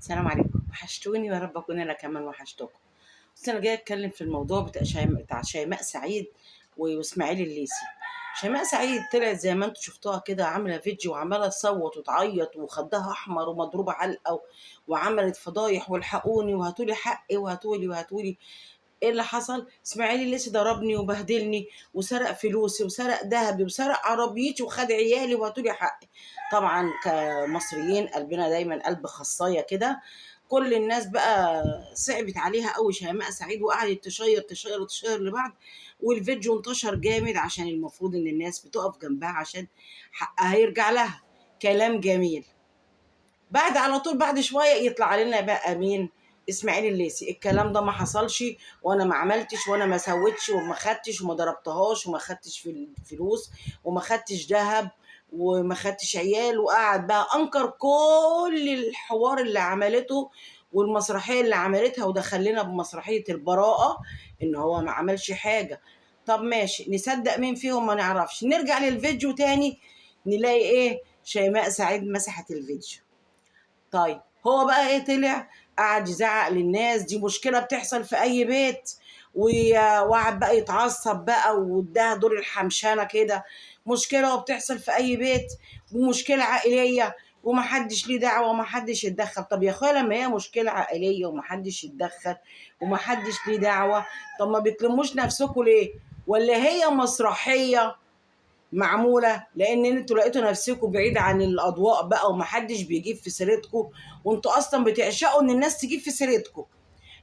السلام عليكم، وحشتوني ويا رب اكون انا كمان وحشتكم. بس انا جايه اتكلم في الموضوع بتاع شيماء سعيد واسماعيل الليثي. شيماء سعيد طلعت زي ما انتم شفتوها كده، عامله فيديو وعماله تصوت وتعيط وخدها احمر ومضروبه علقه وعملت فضايح والحقوني وهاتولي حقي وهاتولي. ايه اللي حصل؟ اسماعيل الليثي ضربني وبهدلني وسرق فلوسي وسرق ذهبي وسرق عربيتي وخد عيالي وهاتولي حقي. طبعا كمصريين قلبنا دايما قلب خصايه كده. كل الناس بقى صعبت عليها قوي شيماء سعيد، وقعدت تشير لبعض، والفيديو انتشر جامد عشان المفروض ان الناس بتقف جنبها عشان حقها يرجع لها. كلام جميل. بعد على طول بعد شويه يطلع لنا بقى مين؟ اسماعيل الليثي. الكلام ده ما حصلش، وانا ما عملتش وانا ما سويتش وما خدتش وما ضربتهاش وما خدتش في الفلوس وما خدتش ذهب وما خدتش عيال. وقعد بقى انكر كل الحوار اللي عملته والمسرحيه اللي عملتها، ودخل لنا بمسرحيه البراءه ان هو ما عملش حاجه. طب ماشي، نصدق مين فيهم؟ ما نعرفش. نرجع للفيديو تاني نلاقي ايه؟ شيماء سعيد مسحت الفيديو. طيب هو بقى ايه؟ طلع قعد يزعق للناس، دي مشكله بتحصل في اي بيت، وقعد بقى يتعصب بقى واداها دور الحمشانه كده. مشكله وبتحصل في اي بيت ومشكله عائليه ومحدش ليه دعوه ومحدش يتدخل. طب يا اخويا لما هي مشكله عائليه ومحدش يتدخل ومحدش ليه دعوه، طب ما بتلموش نفسكوا ليه؟ ولا هي مسرحيه معموله لان انتوا لقيتوا نفسكم بعيد عن الاضواء بقى ومحدش بيجيب في سيرتكم، وانتوا اصلا بتعشقوا ان الناس تجيب في سيرتكم؟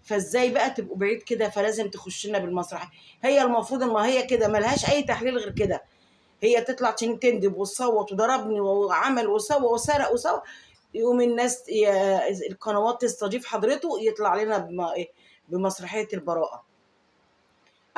فازاي بقى تبقوا بعيد كده؟ فلازم تخش لنا بالمسرح. هي المفروض ما هي كده ملهاش اي تحليل غير كده. هي تطلع تندب وتصوت وضربني وعمل وسوى وسرق وسوى، يقوم الناس القنوات تستضيف حضرته يطلع لنا بمسرحيه البراءه.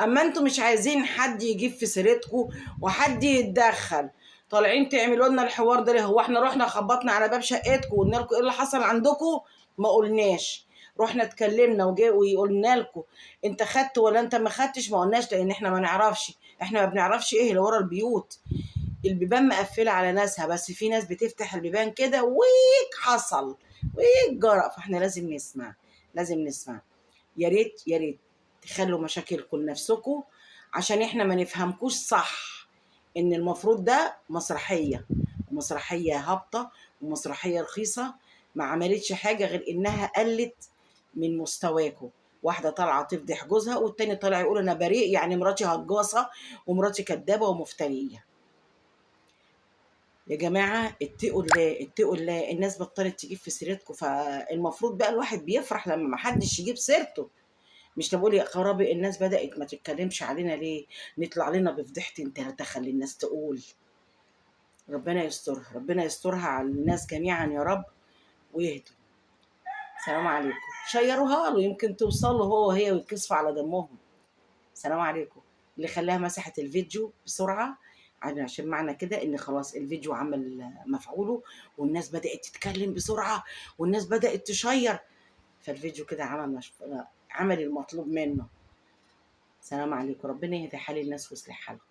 اما انتوا مش عايزين حد يجيب في سيرتكم وحد يتدخل، طالعين تعملوا لنا الحوار ده ليه؟ هو احنا رحنا خبطنا على باب شقتكم وقلنا لكم ايه اللي حصل عندكم؟ ما قلناش. رحنا اتكلمنا وقلنا لكم انت خدت ولا انت ما خدتش؟ ما قلناش، لان احنا ما نعرفش. احنا ما بنعرفش ايه اللي ورا البيوت. البيبان مقفله على ناسها، بس في ناس بتفتح البيبان كده ويك حصل ويك جرى. فاحنا لازم نسمع، لازم نسمع. يا ريت يا ريت تخلوا مشاكلكم لنفسكم عشان احنا ما نفهمكوش صح. ان المفروض ده مسرحيه، ومسرحيه هابطه ومسرحيه رخيصه، ما عملتش حاجه غير انها قلت من مستواكم. واحده طالعه تفضح جوزها والتاني طالع يقول انا بريء، يعني مراتي هجاصه ومراتي كدابه ومفتريه. يا جماعه اتقوا الله اتقوا الله، الناس بطلت تجيب في سيرتكم. فالمفروض بقى الواحد بيفرح لما ما حدش يجيب سيرته. مش تقول يا خرابي الناس بدأت ما تتكلمش علينا ليه؟ نطلع لنا بفضيحتين تلاتة خلي الناس تقول. ربنا يسترها، ربنا يسترها على الناس جميعا يا رب ويهدوا. سلام عليكم. شيروها له يمكن توصل له هو وهي ويتكسفوا على دمهم. سلام عليكم. اللي خلاها مسحت الفيديو بسرعة عشان معنى كده ان خلاص الفيديو عمل مفعوله، والناس بدأت تتكلم بسرعة والناس بدأت تشير. فالفيديو كده عمل المطلوب منه. سلام عليكم. ربنا يهدي حال الناس ويصلح حالهم.